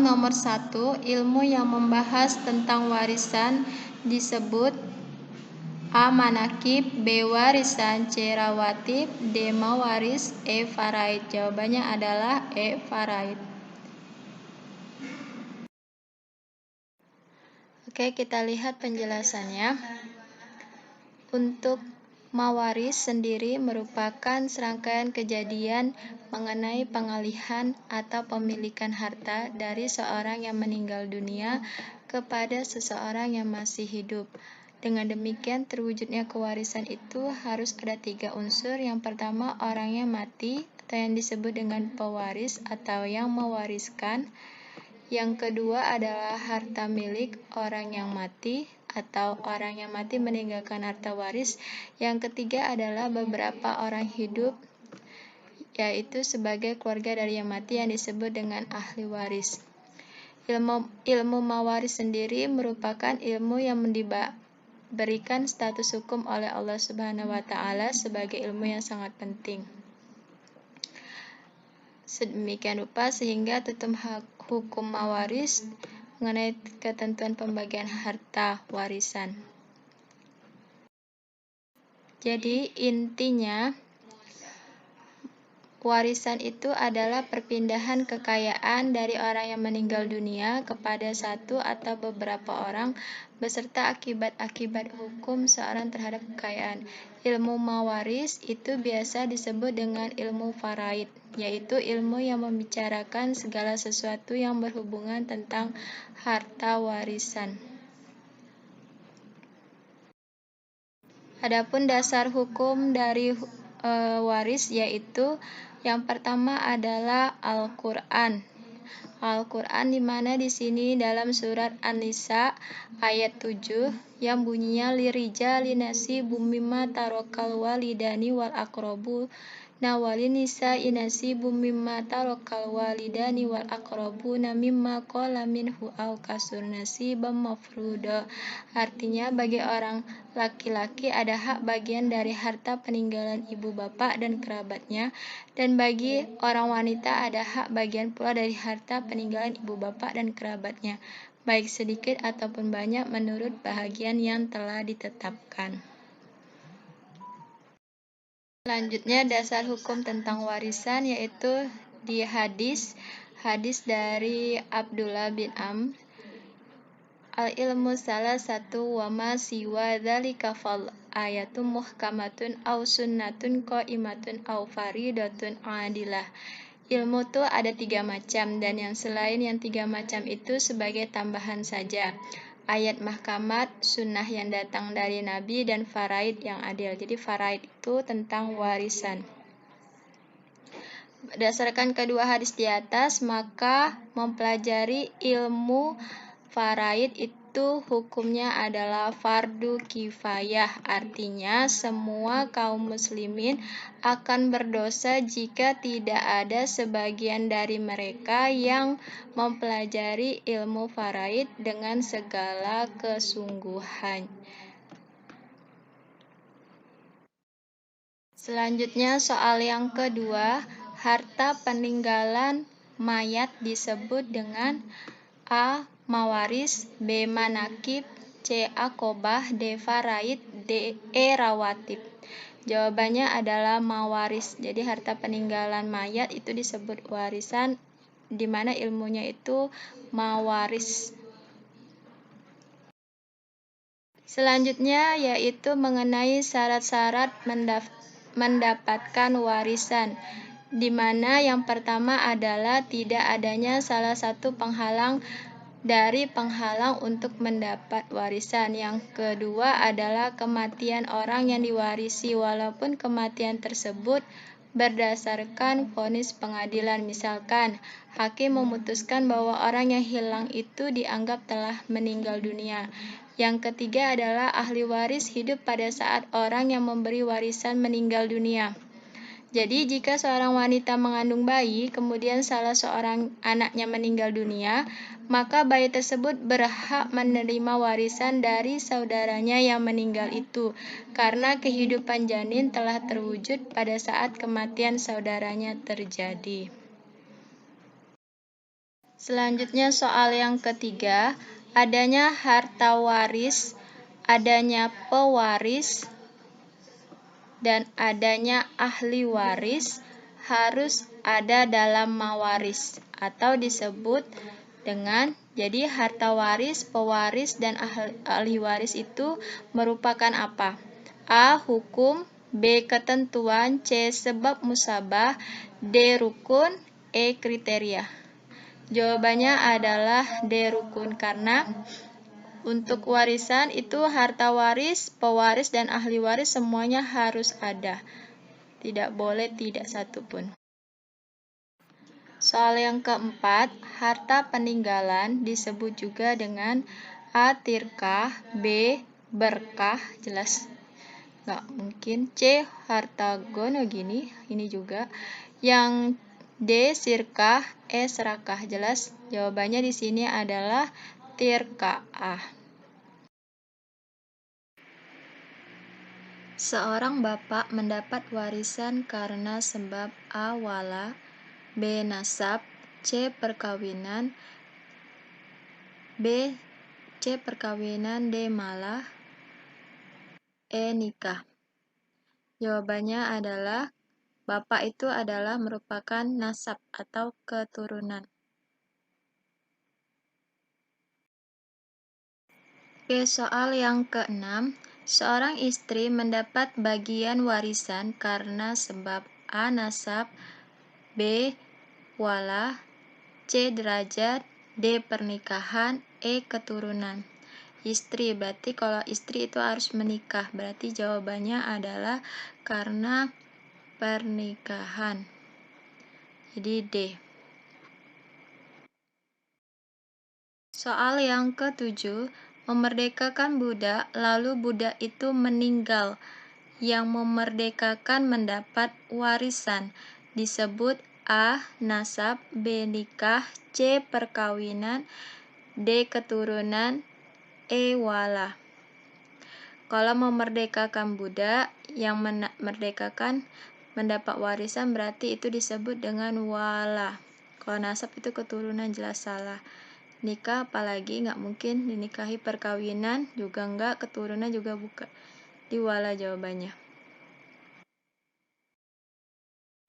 nomor 1, ilmu yang membahas tentang warisan disebut A. Manakib, B. Warisan, C. Rawatib, D. Mawaris, E. Faraid. Jawabannya adalah E. Faraid. Oke, kita lihat penjelasannya. Untuk mawaris sendiri merupakan serangkaian kejadian mengenai pengalihan atau pemilikan harta dari seorang yang meninggal dunia kepada seseorang yang masih hidup. Dengan demikian, terwujudnya kewarisan itu harus ada 3 unsur. Yang pertama, orangnya mati atau yang disebut dengan pewaris atau yang mewariskan. Yang kedua adalah harta milik orang yang mati atau orang yang mati meninggalkan harta waris. Yang ketiga adalah beberapa orang hidup, yaitu sebagai keluarga dari yang mati yang disebut dengan ahli waris. Ilmu mawaris sendiri merupakan ilmu yang diberikan status hukum oleh Allah Subhanahu wa Ta'ala sebagai ilmu yang sangat penting. Sedemikian rupa sehingga tutum hukum mawaris mengenai ketentuan pembagian harta warisan. Jadi intinya warisan itu adalah perpindahan kekayaan dari orang yang meninggal dunia kepada satu atau beberapa orang beserta akibat-akibat hukum seorang terhadap kekayaan. Ilmu mawaris itu biasa disebut dengan ilmu faraid, yaitu ilmu yang membicarakan segala sesuatu yang berhubungan tentang harta warisan. Adapun dasar hukum dari waris yaitu yang pertama adalah Al-Qur'an. Al-Qur'an di mana di sini dalam surat An-Nisa ayat 7 yang bunyinya lirijali nasibum mimma tarakal walidani wal aqrabu walin nisa'i nasibum mimma tarakal walidani wal aqrabuna mimma qala minhu aw kasur nasibam mafruda. Artinya bagi orang laki-laki ada hak bagian dari harta peninggalan ibu bapak dan kerabatnya, dan bagi orang wanita ada hak bagian pula dari harta peninggalan ibu bapak dan kerabatnya, baik sedikit ataupun banyak menurut bahagian yang telah ditetapkan. Selanjutnya dasar hukum tentang warisan yaitu di hadis dari Abdullah bin Amr. Al-ilmu salah satu wa ma siwa dzalika fal ayatun muhkamatun aw sunnatun qaimatun aw faridatun adilah. Ilmu itu ada 3 macam, dan yang selain yang 3 macam itu sebagai tambahan saja. Ayat mahkamat, sunnah yang datang dari Nabi, dan faraid yang adil. Jadi faraid itu tentang warisan. Berdasarkan kedua hadis di atas, maka mempelajari ilmu faraid itu hukumnya adalah fardu kifayah. Artinya semua kaum muslimin akan berdosa jika tidak ada sebagian dari mereka yang mempelajari ilmu faraid dengan segala kesungguhan. Selanjutnya soal yang kedua, harta peninggalan mayat disebut dengan A. Mawaris, B. Manakib, C. Akobah, D. Faraid, D. Rawatib. Jawabannya adalah mawaris. Jadi harta peninggalan mayat itu disebut warisan, di mana ilmunya itu mawaris. Selanjutnya yaitu mengenai syarat-syarat mendapatkan warisan, di mana yang pertama adalah tidak adanya salah satu penghalang untuk mendapat warisan. Yang kedua adalah kematian orang yang diwarisi, walaupun kematian tersebut berdasarkan vonis pengadilan. Misalkan, hakim memutuskan bahwa orang yang hilang itu dianggap telah meninggal dunia. Yang ketiga adalah ahli waris hidup pada saat orang yang memberi warisan meninggal dunia. Jadi jika seorang wanita mengandung bayi, kemudian salah seorang anaknya meninggal dunia, maka bayi tersebut berhak menerima warisan dari saudaranya yang meninggal itu, karena kehidupan janin telah terwujud pada saat kematian saudaranya terjadi. Selanjutnya soal yang ketiga, adanya harta waris, adanya pewaris, dan adanya ahli waris harus ada dalam mawaris atau disebut dengan jadi harta waris, pewaris, dan ahli waris itu merupakan apa? A. Hukum, B. Ketentuan, C. Sebab musabah, D. Rukun, E. Kriteria. Jawabannya adalah D. Rukun karena untuk warisan itu harta waris, pewaris, dan ahli waris semuanya harus ada. Tidak boleh tidak satupun. Soal yang keempat, harta peninggalan disebut juga dengan A. Tirkah, B. Berkah, jelas nggak mungkin, C. Harta gono gini, ini juga. Yang D. Sirkah, E. Serakah, jelas jawabannya di sini adalah tirkaah. Seorang bapak mendapat warisan karena sebab A. Wala, B. Nasab, C. Perkawinan, D. Malah, E. Nikah. Jawabannya adalah bapak itu adalah merupakan nasab atau keturunan. Oke, soal yang keenam. Seorang istri mendapat bagian warisan karena sebab A. Nasab, B. Wala, C. Derajat, D. Pernikahan, E. Keturunan. Istri, berarti kalau istri itu harus menikah, berarti jawabannya adalah karena pernikahan. Jadi D. Soal yang ketujuh, memerdekakan budak, lalu budak itu meninggal. Yang memerdekakan mendapat warisan disebut A. Nasab, B. Nikah, C. Perkawinan, D. Keturunan, E. Wala. Kalau memerdekakan budak, yang memerdekakan mendapat warisan berarti itu disebut dengan wala. Kalau nasab itu keturunan, jelas salah. Nikah apalagi nggak mungkin dinikahi, perkawinan juga nggak, keturunan juga bukan. Di wala jawabannya.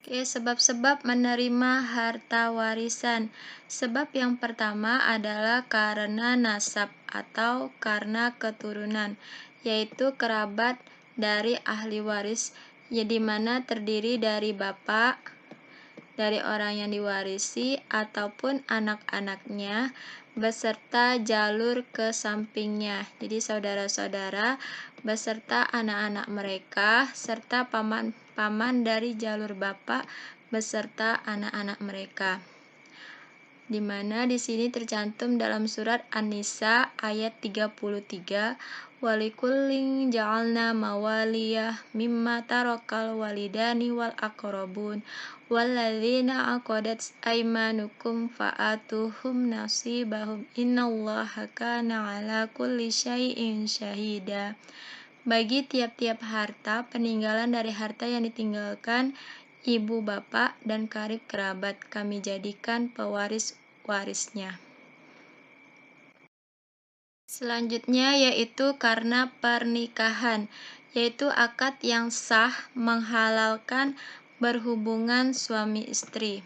Oke, sebab-sebab menerima harta warisan. Sebab yang pertama adalah karena nasab atau karena keturunan, yaitu kerabat dari ahli waris, ya di mana terdiri dari bapak, dari orang yang diwarisi, ataupun anak-anaknya, beserta jalur ke sampingnya. Jadi saudara-saudara beserta anak-anak mereka, serta paman-paman dari jalur bapak beserta anak-anak mereka. Di mana di sini tercantum dalam surat An-Nisa ayat 33, walikullin ja'alna mawaliyah mimma tarakal walidani wal aqrabun walladzina aqadat aymanukum fa'atuhum nasibahum innallaha kana ala kulli syai'in syahida. Bagi tiap-tiap harta peninggalan dari harta yang ditinggalkan ibu, bapak, dan karib kerabat, kami jadikan pewaris-warisnya. Selanjutnya yaitu karena pernikahan, yaitu akad yang sah menghalalkan berhubungan suami istri,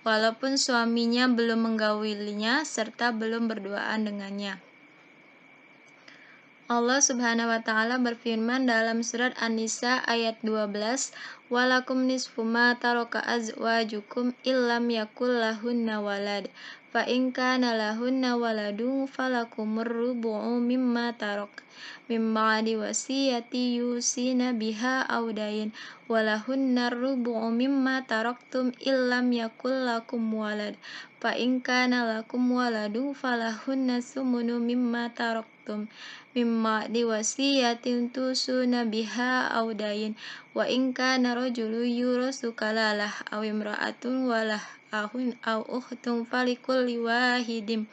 walaupun suaminya belum menggaulinya serta belum berduaan dengannya. Allah Subhanahu wa taala berfirman dalam surat An-Nisa ayat 12, walakum nisfu ma taraka azwajukum illam yakul lahunna walad fa in kana lahunna waladun falakumur rubu'u mimma tarak min ba'di wasiyati yusina biha aw dayn walahunna rubu'u mimma taraktum illam yakul lakum walad fa in kana lakum waladun falahunna sumunu mimma taraktum mimma diwasiyatin tusuna biha aw dayn wa in kana rajulun yurasu kalalah aw imra'atun walah ahun aw ukhtun falikulli wahidin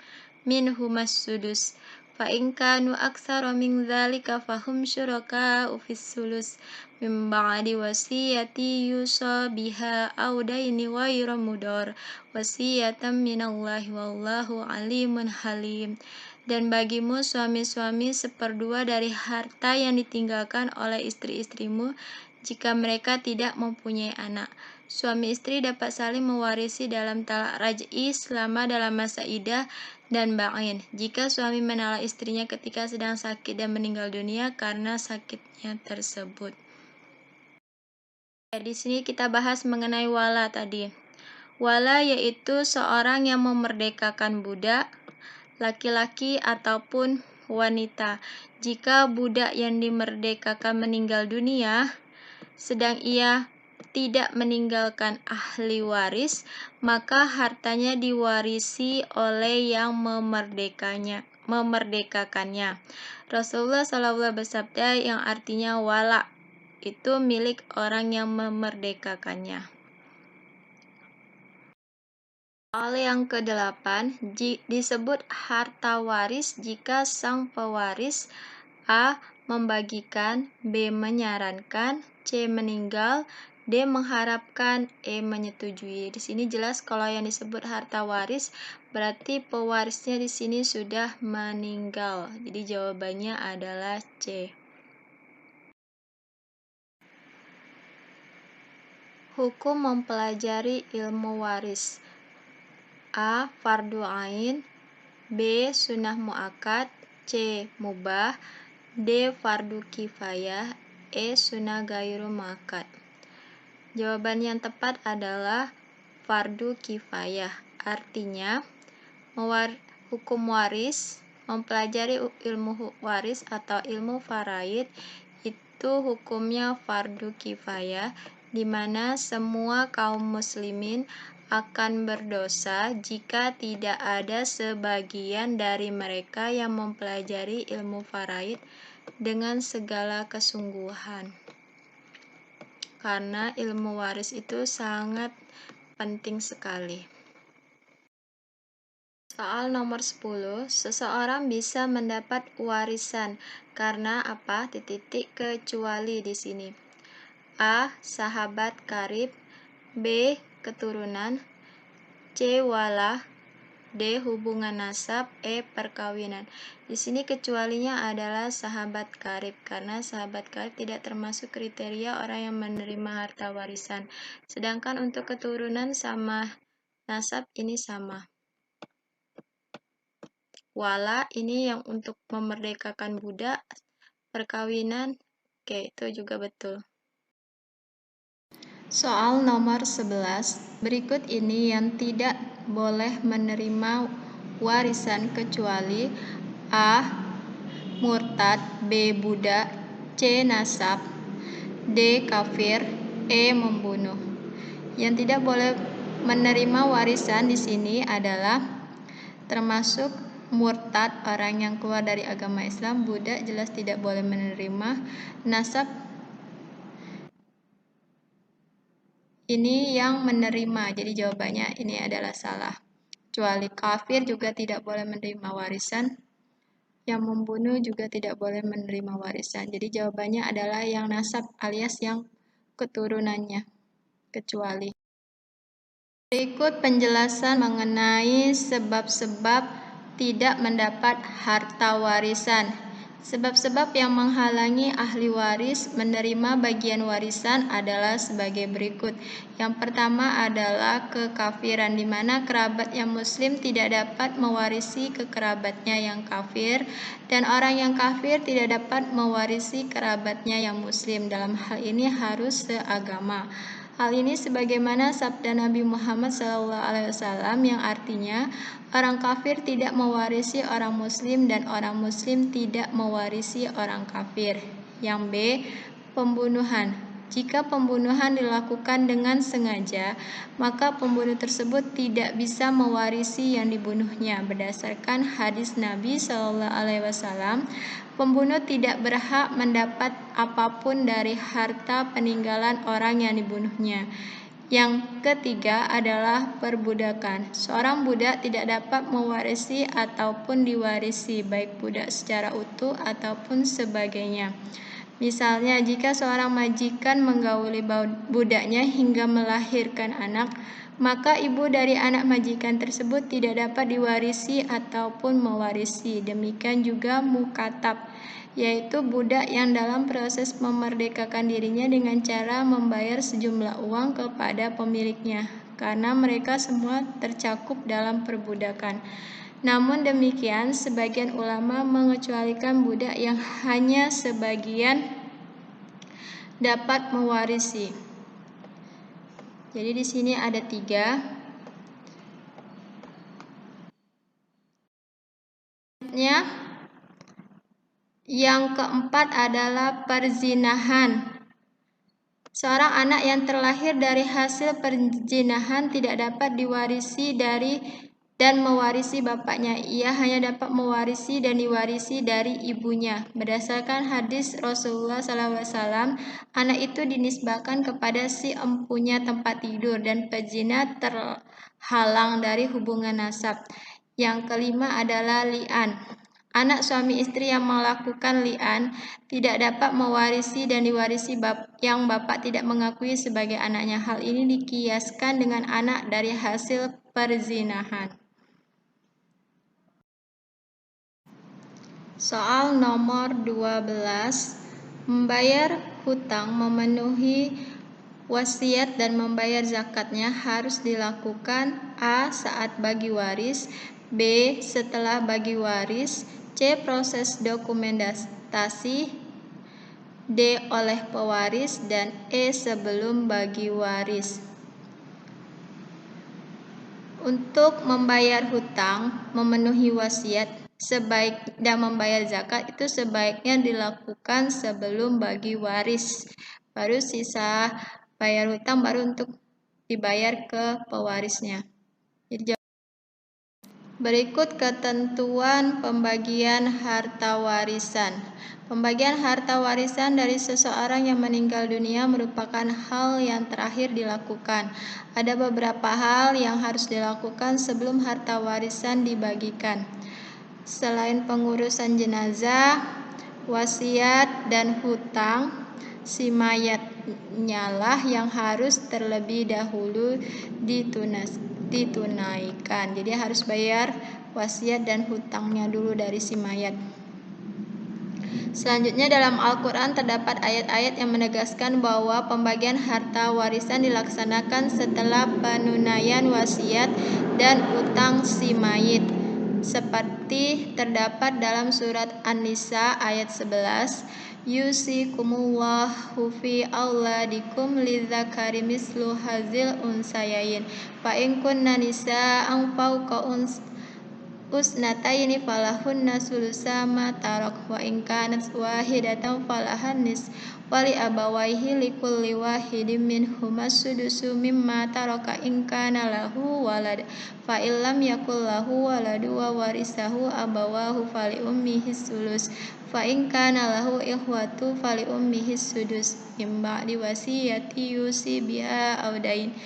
minhumas sudus fa in kanu aktsara min dzalika fahum syuraka'u fis sulus min ba'di wasiyati yusa biha aw daini ghairu mudar wasiyatan minallahi wallahu alimun halim. Dan bagimu suami-suami seperdua dari harta yang ditinggalkan oleh istri-istrimu jika mereka tidak mempunyai anak. Suami istri dapat saling mewarisi dalam talak raj'i selama dalam masa iddah dan ba'in. Jika suami menalak istrinya ketika sedang sakit dan meninggal dunia karena sakitnya tersebut. Di sini kita bahas mengenai wala tadi. Wala yaitu seorang yang memerdekakan budak, laki-laki ataupun wanita. Jika budak yang dimerdekakan meninggal dunia, sedang ia tidak meninggalkan ahli waris, maka hartanya diwarisi oleh yang memerdekakannya. Rasulullah SAW bersabda yang artinya wala itu milik orang yang memerdekakannya. Soal yang ke-8, disebut harta waris jika sang pewaris A. membagikan, B. menyarankan, C. meninggal, D. mengharapkan, E. menyetujui. Di sini jelas kalau yang disebut harta waris berarti pewarisnya di sini sudah meninggal. Jadi jawabannya adalah C. Hukum mempelajari ilmu waris. A. Fardu ain, B. Sunnah muakkad, C. Mubah, D. Fardu kifayah, E. Sunnah gairu muakkad. Jawaban yang tepat adalah fardu kifayah. Artinya, hukum waris, mempelajari ilmu waris atau ilmu faraid itu hukumnya fardu kifayah, di mana semua kaum muslimin akan berdosa jika tidak ada sebagian dari mereka yang mempelajari ilmu faraid dengan segala kesungguhan. Karena ilmu waris itu sangat penting sekali. Soal nomor 10, seseorang bisa mendapat warisan karena apa? Kecuali di sini. A. Sahabat karib, B. Keturunan, C. Wala, D. Hubungan nasab, E. Perkawinan. Di sini kecualinya adalah sahabat karib, karena sahabat karib tidak termasuk kriteria orang yang menerima harta warisan. Sedangkan untuk keturunan sama nasab ini sama. Wala ini yang untuk memerdekakan budak, perkawinan, oke, itu juga betul. Soal nomor 11, berikut ini yang tidak boleh menerima warisan kecuali A. murtad, B. budak, C. nasab, D. kafir, E. membunuh. Yang tidak boleh menerima warisan di sini adalah termasuk murtad, orang yang keluar dari agama Islam, budak jelas tidak boleh menerima, nasab ini yang menerima, jadi jawabannya ini adalah salah. Kecuali kafir juga tidak boleh menerima warisan, yang membunuh juga tidak boleh menerima warisan. Jadi jawabannya adalah yang nasab alias yang keturunannya, kecuali. Berikut penjelasan mengenai sebab-sebab tidak mendapat harta warisan. Sebab-sebab yang menghalangi ahli waris menerima bagian warisan adalah sebagai berikut. Yang pertama adalah kekafiran, di mana kerabat yang muslim tidak dapat mewarisi kekerabatnya yang kafir, dan orang yang kafir tidak dapat mewarisi kerabatnya yang muslim. Dalam hal ini harus seagama. Hal ini sebagaimana sabda Nabi Muhammad SAW yang artinya orang kafir tidak mewarisi orang muslim dan orang muslim tidak mewarisi orang kafir. Yang B. Pembunuhan. Jika pembunuhan dilakukan dengan sengaja, maka pembunuh tersebut tidak bisa mewarisi yang dibunuhnya. Berdasarkan hadis Nabi SAW, pembunuh tidak berhak mendapat apapun dari harta peninggalan orang yang dibunuhnya. Yang ketiga adalah perbudakan. Seorang budak tidak dapat mewarisi ataupun diwarisi, baik budak secara utuh ataupun sebagainya. Misalnya, jika seorang majikan menggauli budaknya hingga melahirkan anak, maka ibu dari anak majikan tersebut tidak dapat diwarisi ataupun mewarisi. Demikian juga mukatab, yaitu budak yang dalam proses memerdekakan dirinya dengan cara membayar sejumlah uang kepada pemiliknya, karena mereka semua tercakup dalam perbudakan. Namun demikian, sebagian ulama mengecualikan budak yang hanya sebagian dapat mewarisi. Jadi di sini ada 3. Yang keempat adalah perzinahan. Seorang anak yang terlahir dari hasil perzinahan tidak dapat diwarisi dan mewarisi bapaknya. Ia hanya dapat mewarisi dan diwarisi dari ibunya. Berdasarkan hadis Rasulullah SAW, anak itu dinisbahkan kepada si empunya tempat tidur dan pezina terhalang dari hubungan nasab. Yang kelima adalah li'an. Anak suami istri yang melakukan li'an tidak dapat mewarisi dan diwarisi yang bapak tidak mengakui sebagai anaknya. Hal ini dikiaskan dengan anak dari hasil perzinahan. Soal nomor 12. Membayar hutang, memenuhi wasiat dan membayar zakatnya harus dilakukan A. Saat bagi waris, B. Setelah bagi waris, C. Proses dokumentasi, D. Oleh pewaris, dan E. Sebelum bagi waris. Untuk membayar hutang, memenuhi wasiat, dan membayar zakat itu sebaiknya dilakukan sebelum bagi waris. Baru sisa bayar hutang baru untuk dibayar ke pewarisnya. Berikut ketentuan pembagian harta warisan. Pembagian harta warisan dari seseorang yang meninggal dunia merupakan hal yang terakhir dilakukan. Ada beberapa hal yang harus dilakukan sebelum harta warisan dibagikan. Selain pengurusan jenazah, wasiat, dan hutang, si mayatnya lah yang harus terlebih dahulu ditunaikan. Jadi harus bayar wasiat dan hutangnya dulu dari si mayat. Selanjutnya dalam Al-Quran terdapat ayat-ayat yang menegaskan bahwa pembagian harta warisan dilaksanakan setelah penunaian wasiat dan hutang si mayit. Seperti terdapat dalam surat An-Nisa ayat 11, Yusikumullahu fi auladikum lidzakari mislu hazil unsayain fa in kunna nisa'an fawqa usnataini falahunna sulusa ma tarak wa in kanat wahidatan falahan nis wali abawaihi likulli wahidin minhuma sudusu mimma taraka in kana lahu walad fa illam yakul lahu waladu wa warisahu abawahu fali ummihi sulus fa in kana lahu ikhwatu fali ummihi sudus min ba'di wasiyati yusi biha audain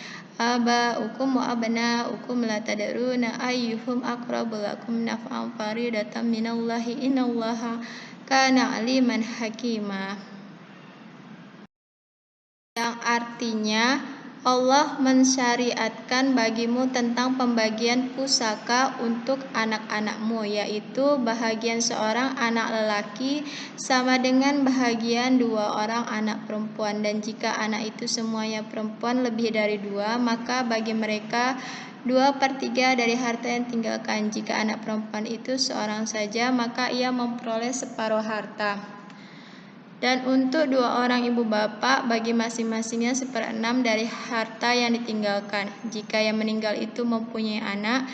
aba'ukum wa abna'ukum la tadruna ayyuhum aqrabu lakum naf'an faridatan minallahi innallaha kana aliman hakima. Yang artinya Allah mensyariatkan bagimu tentang pembagian pusaka untuk anak-anakmu, yaitu bahagian seorang anak lelaki sama dengan bahagian 2 orang anak perempuan, dan jika anak itu semuanya perempuan lebih dari 2, maka bagi mereka 2/3 dari harta yang tinggalkan. Jika anak perempuan itu seorang saja, maka ia memperoleh separuh harta. Dan untuk 2 orang ibu bapak, bagi masing-masingnya 1/6 dari harta yang ditinggalkan. Jika yang meninggal itu mempunyai anak,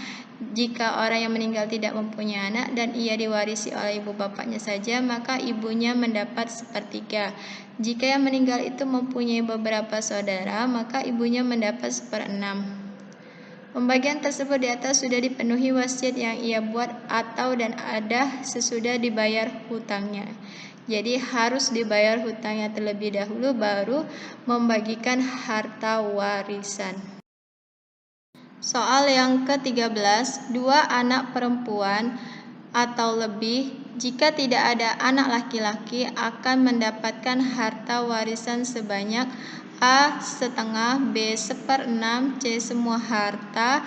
jika orang yang meninggal tidak mempunyai anak dan ia diwarisi oleh ibu bapaknya saja, maka ibunya mendapat 1/3. Jika yang meninggal itu mempunyai beberapa saudara, maka ibunya mendapat 1/6. Pembagian tersebut di atas sudah dipenuhi wasiat yang ia buat dan ada sesudah dibayar hutangnya. Jadi harus dibayar hutangnya terlebih dahulu baru membagikan harta warisan. Soal yang ke-13, dua anak perempuan atau lebih jika tidak ada anak laki-laki akan mendapatkan harta warisan sebanyak A setengah, B seperenam, C semua harta,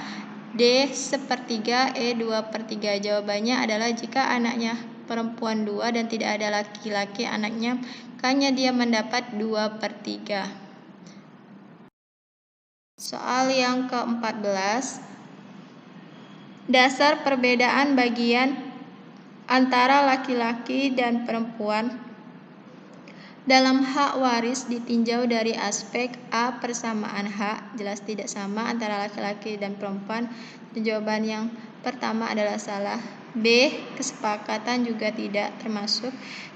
D sepertiga, E 2/3. Jawabannya adalah jika anaknya perempuan 2 dan tidak ada laki-laki anaknya, makanya dia mendapat 2/3. Soal yang ke-14, dasar perbedaan bagian antara laki-laki dan perempuan dalam hak waris ditinjau dari aspek A. Persamaan hak, jelas tidak sama antara laki-laki dan perempuan. Jawaban yang pertama adalah salah. B. Kesepakatan juga tidak termasuk.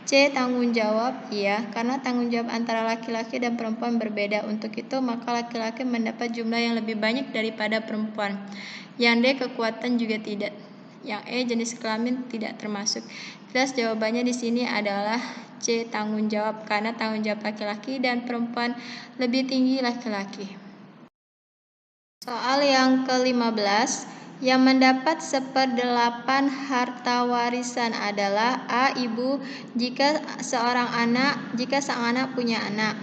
C. Tanggung jawab, iya, karena tanggung jawab antara laki-laki dan perempuan berbeda. Untuk itu, maka laki-laki mendapat jumlah yang lebih banyak daripada perempuan. Yang D. Kekuatan juga tidak. Yang E. Jenis kelamin tidak termasuk. Jelas jawabannya di sini adalah C. Tanggung jawab, karena tanggung jawab laki-laki dan perempuan lebih tinggi laki-laki. Soal yang ke-15, yang mendapat 1/8 harta warisan adalah A. Ibu jika sang anak punya anak,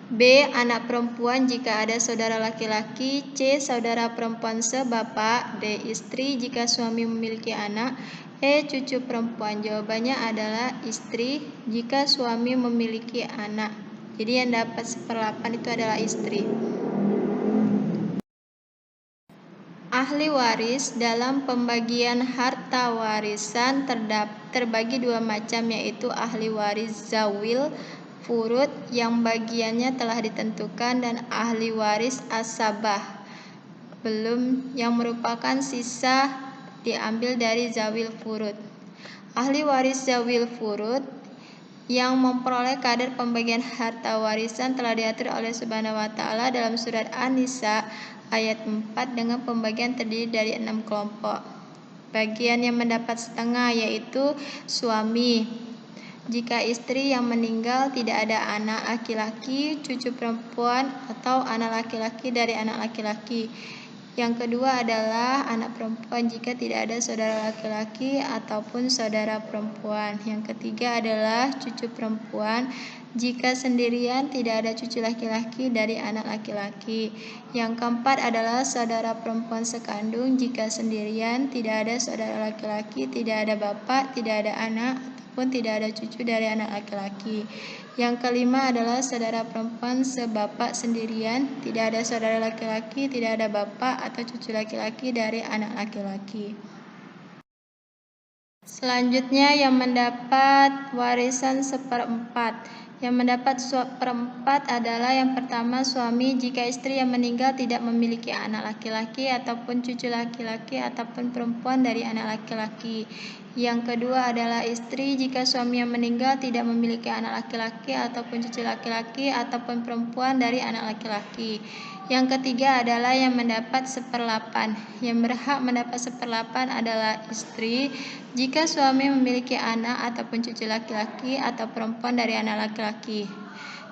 B. Anak perempuan jika ada saudara laki-laki, C. Saudara perempuan sebapak, D. Istri jika suami memiliki anak, E. Cucu perempuan. Jawabannya adalah istri jika suami memiliki anak. Jadi yang dapat 1/8 itu adalah istri. Ahli waris dalam pembagian harta warisan terbagi dua macam, yaitu ahli waris zawil furud yang bagiannya telah ditentukan dan ahli waris asabah belum yang merupakan sisa diambil dari zawil furud. Ahli waris zawil furud yang memperoleh kadar pembagian harta warisan telah diatur oleh Subhanahu wa Ta'ala dalam surat An-Nisa ayat 4 dengan pembagian terdiri dari 6 kelompok. Bagian yang mendapat setengah yaitu suami. Jika istri yang meninggal tidak ada anak laki-laki, cucu perempuan, atau anak laki-laki dari anak laki-laki. Yang kedua adalah anak perempuan jika tidak ada saudara laki-laki ataupun saudara perempuan. Yang ketiga adalah cucu perempuan jika sendirian tidak ada cucu laki-laki dari anak laki-laki. Yang keempat adalah saudara perempuan sekandung jika sendirian tidak ada saudara laki-laki, tidak ada bapak, tidak ada anak, ataupun tidak ada cucu dari anak laki-laki. Yang kelima adalah saudara perempuan sebapak sendirian, tidak ada saudara laki-laki, tidak ada bapak atau cucu laki-laki dari anak laki-laki. Selanjutnya yang mendapat warisan 1/4. Yang mendapat 1/4 adalah yang pertama suami jika istri yang meninggal tidak memiliki anak laki-laki ataupun cucu laki-laki ataupun perempuan dari anak laki-laki. Yang kedua adalah istri jika suami yang meninggal tidak memiliki anak laki-laki ataupun cucu laki-laki ataupun perempuan dari anak laki-laki. Yang ketiga adalah yang mendapat 1/8. Yang berhak mendapat 1/8 adalah istri jika suami memiliki anak ataupun cucu laki-laki atau perempuan dari anak laki-laki.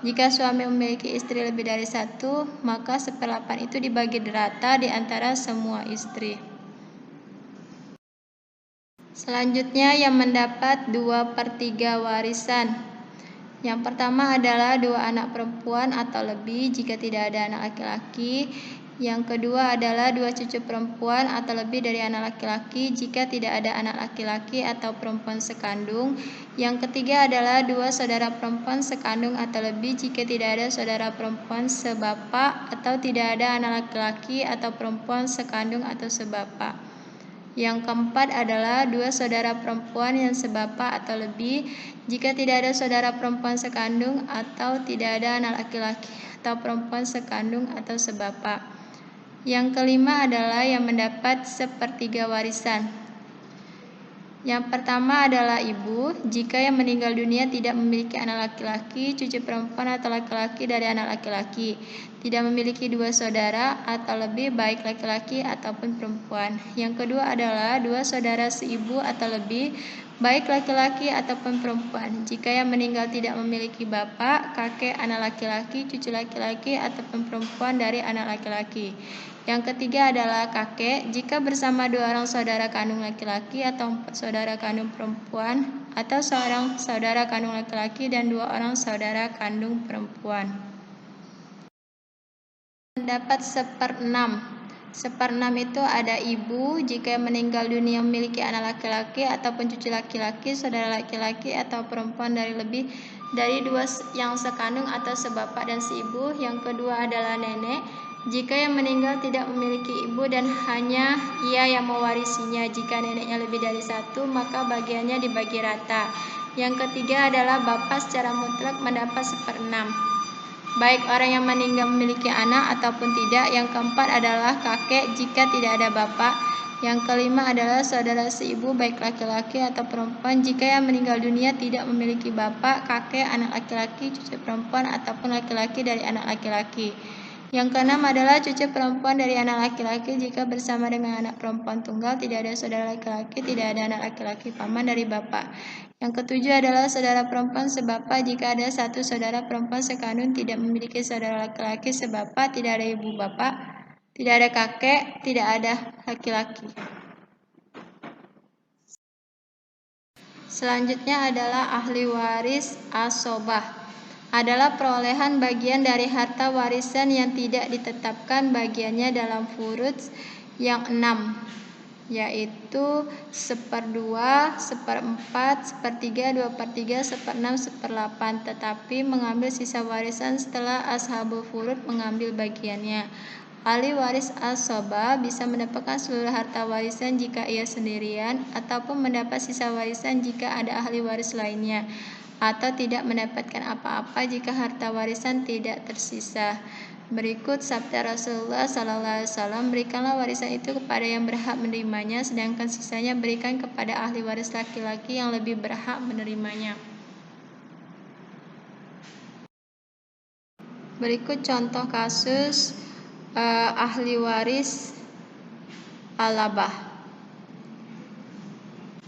Jika suami memiliki istri lebih dari satu, maka 1/8 itu dibagi rata di antara semua istri. Selanjutnya yang mendapat 2/3 warisan. Yang pertama adalah dua anak perempuan atau lebih jika tidak ada anak laki-laki. Yang kedua adalah dua cucu perempuan atau lebih dari anak laki-laki jika tidak ada anak laki-laki atau perempuan sekandung. Yang ketiga adalah dua saudara perempuan sekandung atau lebih jika tidak ada saudara perempuan sebapak atau tidak ada anak laki-laki atau perempuan sekandung atau sebapak. Yang keempat adalah dua saudara perempuan yang sebapak atau lebih jika tidak ada saudara perempuan sekandung atau tidak ada anak laki-laki atau perempuan sekandung atau sebapak. Yang kelima adalah yang mendapat 1/3 warisan. Yang pertama adalah ibu jika yang meninggal dunia tidak memiliki anak laki-laki, cucu perempuan atau laki-laki dari anak laki-laki, tidak memiliki dua saudara atau lebih baik laki-laki ataupun perempuan. Yang kedua adalah dua saudara seibu atau lebih baik laki-laki ataupun perempuan. Jika yang meninggal tidak memiliki bapak, kakek, anak laki-laki, cucu laki-laki, ataupun perempuan dari anak laki-laki. Yang ketiga adalah kakek, jika bersama 2 orang saudara kandung laki-laki atau 4 saudara kandung perempuan, atau seorang saudara kandung laki-laki dan 2 orang saudara kandung perempuan. Mendapat 1/6. 1/6 itu ada ibu, jika meninggal dunia memiliki anak laki-laki ataupun cucu laki-laki, saudara laki-laki atau perempuan dari lebih dari 2 yang sekandung atau sebapak dan seibu. Yang kedua adalah nenek, jika yang meninggal tidak memiliki ibu dan hanya ia yang mewarisinya. Jika neneknya lebih dari 1, maka bagiannya dibagi rata. Yang ketiga adalah bapak secara mutlak mendapat 1/6. Baik orang yang meninggal memiliki anak ataupun tidak. Yang keempat adalah kakek jika tidak ada bapak. Yang kelima adalah saudara seibu baik laki-laki atau perempuan jika yang meninggal dunia tidak memiliki bapak, kakek, anak laki-laki, cucu perempuan ataupun laki-laki dari anak laki-laki. Yang keenam adalah cucu perempuan dari anak laki-laki jika bersama dengan anak perempuan tunggal, tidak ada saudara laki-laki, tidak ada anak laki-laki paman dari bapak. Yang ketujuh adalah saudara perempuan sebapak jika ada 1 saudara perempuan sekandung tidak memiliki saudara laki-laki sebapak, tidak ada ibu bapak, tidak ada kakek, tidak ada laki-laki. Selanjutnya adalah ahli waris asobah. Adalah perolehan bagian dari harta warisan yang tidak ditetapkan bagiannya dalam furud yang 6, yaitu 1/2, 1/4, 1/3, 2/3, 1/6, 1/8, tetapi mengambil sisa warisan setelah ashabul furud mengambil bagiannya. Ahli waris asobah bisa mendapatkan seluruh harta warisan jika ia sendirian, ataupun mendapat sisa warisan jika ada ahli waris lainnya, atau tidak mendapatkan apa-apa jika harta warisan tidak tersisa. Berikut sabda Rasulullah SAW, berikanlah warisan itu kepada yang berhak menerimanya, sedangkan sisanya berikan kepada ahli waris laki-laki yang lebih berhak menerimanya. Berikut contoh kasus ahli waris alabah.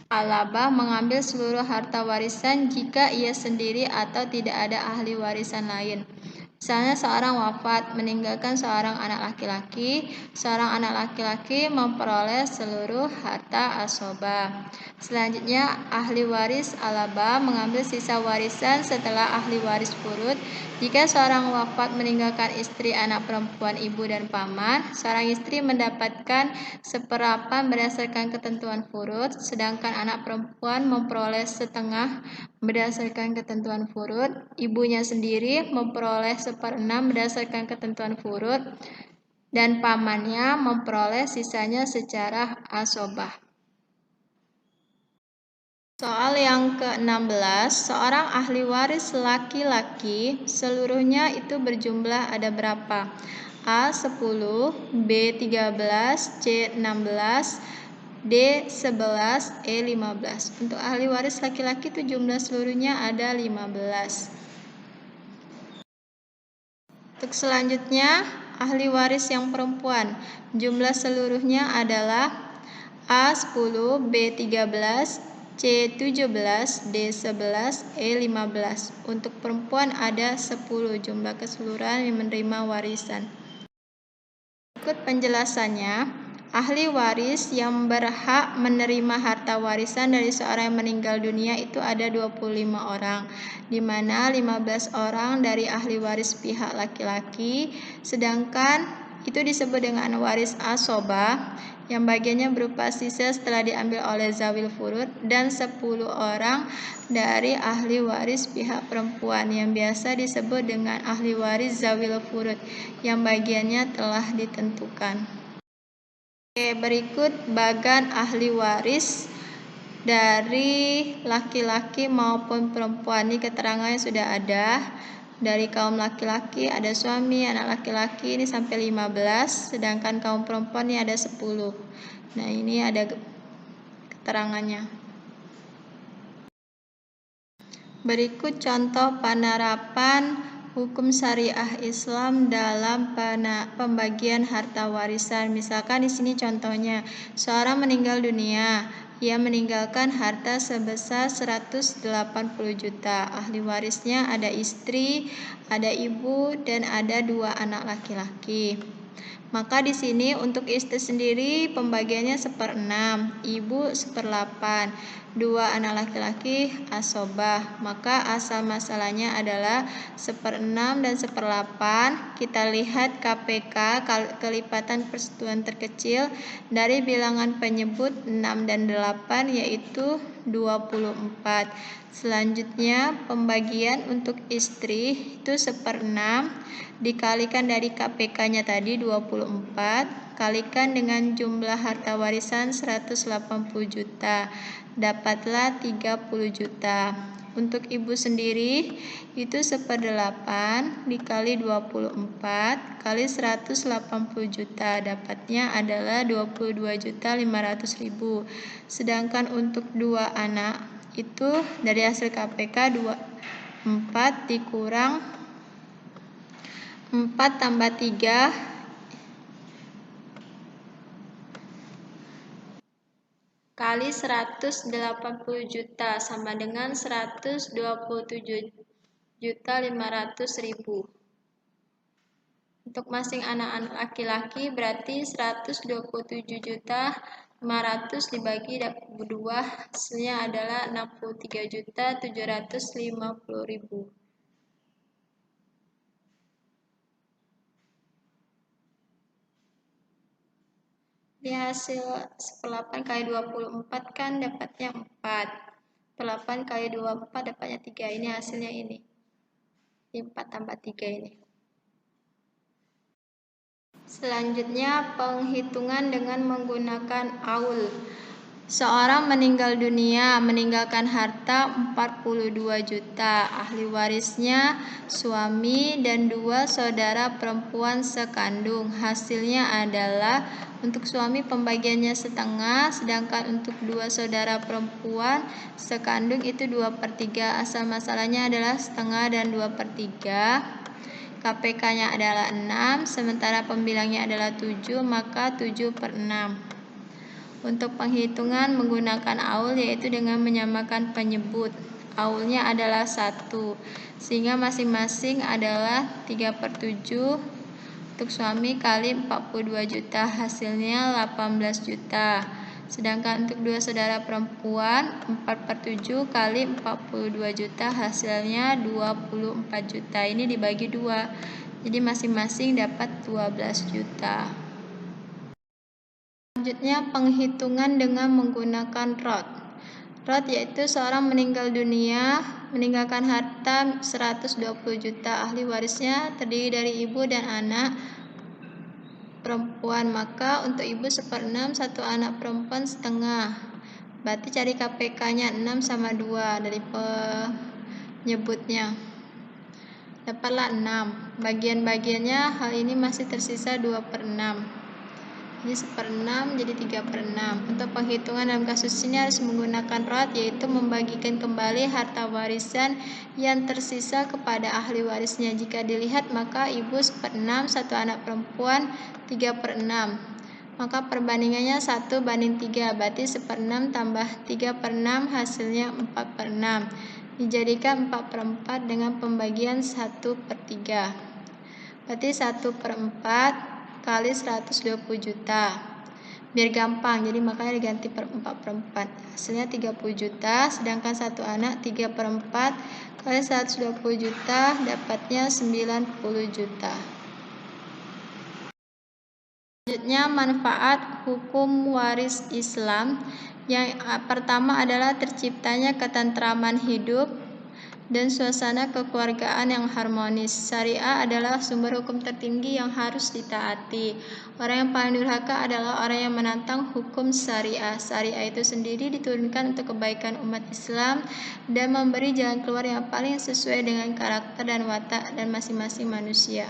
Alabah mengambil seluruh harta warisan jika ia sendiri atau tidak ada ahli warisan lain. Misalnya seorang wafat meninggalkan seorang anak laki-laki, seorang anak laki-laki memperoleh seluruh harta asobah. Selanjutnya ahli waris alabah mengambil sisa warisan setelah ahli waris furud. Jika seorang wafat meninggalkan istri, anak perempuan, ibu dan paman, seorang istri mendapatkan 1/8 berdasarkan ketentuan furud, sedangkan anak perempuan memperoleh 1/2 berdasarkan ketentuan furud, ibunya sendiri memperoleh 1/6 berdasarkan ketentuan furud, dan pamannya memperoleh sisanya secara asobah. Soal yang ke-16, seorang ahli waris laki-laki seluruhnya itu berjumlah ada berapa? A 10, B 13, C 16, D 11, E 15. Untuk ahli waris laki-laki itu jumlah seluruhnya ada 15. Untuk selanjutnya, ahli waris yang perempuan, jumlah seluruhnya adalah A 10, B 13, C 17, D 11, E 15. Untuk perempuan ada 10 jumlah keseluruhan yang menerima warisan. Berikut penjelasannya. Ahli waris yang berhak menerima harta warisan dari seorang yang meninggal dunia itu ada 25 orang, di mana 15 orang dari ahli waris pihak laki-laki, sedangkan itu disebut dengan waris asobah, yang bagiannya berupa sisa setelah diambil oleh zawil furud, dan 10 orang dari ahli waris pihak perempuan, yang biasa disebut dengan ahli waris zawil furud, yang bagiannya telah ditentukan. Berikut bagan ahli waris dari laki-laki maupun perempuan. Ini keterangannya sudah ada. Dari kaum laki-laki ada suami, anak laki-laki ini sampai 15, sedangkan kaum perempuan ini ada 10. Nah, ini ada keterangannya. Berikut contoh penerapan hukum syariah Islam dalam pembagian harta warisan. Misalkan di sini contohnya, seorang meninggal dunia, Ia meninggalkan harta sebesar 180 juta. Ahli warisnya ada istri, ada ibu, dan ada 2 anak laki-laki. Maka di sini untuk istri sendiri pembagiannya 1/6, ibu 1/8, 2 anak laki-laki asobah. Maka asal masalahnya adalah 1/6 dan 1/8. Kita lihat KPK kelipatan persatuan terkecil dari bilangan penyebut 6 dan 8 yaitu 24. Selanjutnya pembagian untuk istri itu 1/6 dikalikan dari KPK-nya tadi 24 kalikan dengan jumlah harta warisan 180 juta, dapatlah 30 juta. Untuk ibu sendiri itu 1/8 dikali 24 kali 180 juta, dapatnya adalah 22.500.000. Sedangkan untuk 2 anak itu dari hasil KPK 4 dikurang 4 tambah 3 kali 180 juta sama dengan 127.500.000. Untuk masing anak-anak laki-laki berarti 127 juta 500 dibagi 2 hasilnya adalah 63.750.000. Di hasil 1/8 kali 24 kan dapatnya 4. 1/8 kali 24 dapatnya 3. Ini hasilnya ini. 4 tambah 3 ini. Selanjutnya penghitungan dengan menggunakan aul. Seorang meninggal dunia meninggalkan harta 42 juta. Ahli warisnya suami dan 2 saudara perempuan sekandung. Hasilnya adalah untuk suami pembagiannya setengah, sedangkan untuk 2 saudara perempuan sekandung itu 2/3. Asal masalahnya adalah setengah dan 2/3. KPK-nya adalah 6, sementara pembilangnya adalah 7, maka 7/6. Untuk penghitungan menggunakan aul yaitu dengan menyamakan penyebut. Aulnya adalah 1, sehingga masing-masing adalah 3/7 untuk suami kali 42 juta, hasilnya 18 juta. Sedangkan untuk 2 saudara perempuan 4/7 kali 42 juta, hasilnya 24 juta. Ini dibagi 2, jadi masing-masing dapat 12 juta. Selanjutnya penghitungan dengan menggunakan rot. Rot yaitu seorang meninggal dunia meninggalkan harta 120 juta. Ahli warisnya terdiri dari ibu dan anak perempuan. Maka untuk ibu 1/6, 1 anak perempuan setengah. Berarti cari KPK-nya 6 sama 2 dari penyebutnya. Dapatlah 6. Bagian-bagiannya hal ini masih tersisa 2/6. Ini 1/6 jadi 3/6. Untuk penghitungan dalam kasus ini harus menggunakan rot, yaitu membagikan kembali harta warisan yang tersisa kepada ahli warisnya. Jika dilihat maka ibu 1/6, 1 anak perempuan 3/6. Maka perbandingannya 1/3, berarti 1/6 tambah 3/6 hasilnya 4/6. Dijadikan 4/4 dengan pembagian 1/3. Berarti 1/4 kali 120 juta. Biar gampang, jadi makanya diganti per 4/4. Hasilnya 30 juta, sedangkan 1 anak 3/4 kali 120 juta dapatnya 90 juta. Selanjutnya manfaat hukum waris Islam. Yang pertama adalah terciptanya ketentraman hidup dan suasana kekeluargaan yang harmonis. Syariah adalah sumber hukum tertinggi yang harus ditaati. Orang yang paling durhaka adalah orang yang menantang hukum syariah. Syariah itu sendiri diturunkan untuk kebaikan umat Islam dan memberi jalan keluar yang paling sesuai dengan karakter dan watak dan masing-masing manusia.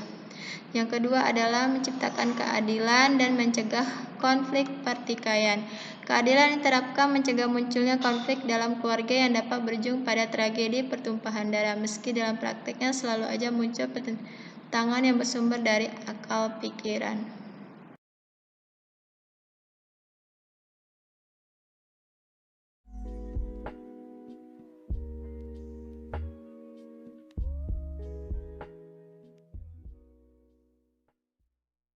Yang kedua adalah menciptakan keadilan dan mencegah konflik pertikaian. Keadilan yang diterapkan mencegah munculnya konflik dalam keluarga yang dapat berujung pada tragedi pertumpahan darah, meski dalam prakteknya selalu aja muncul pertentangan yang bersumber dari akal pikiran.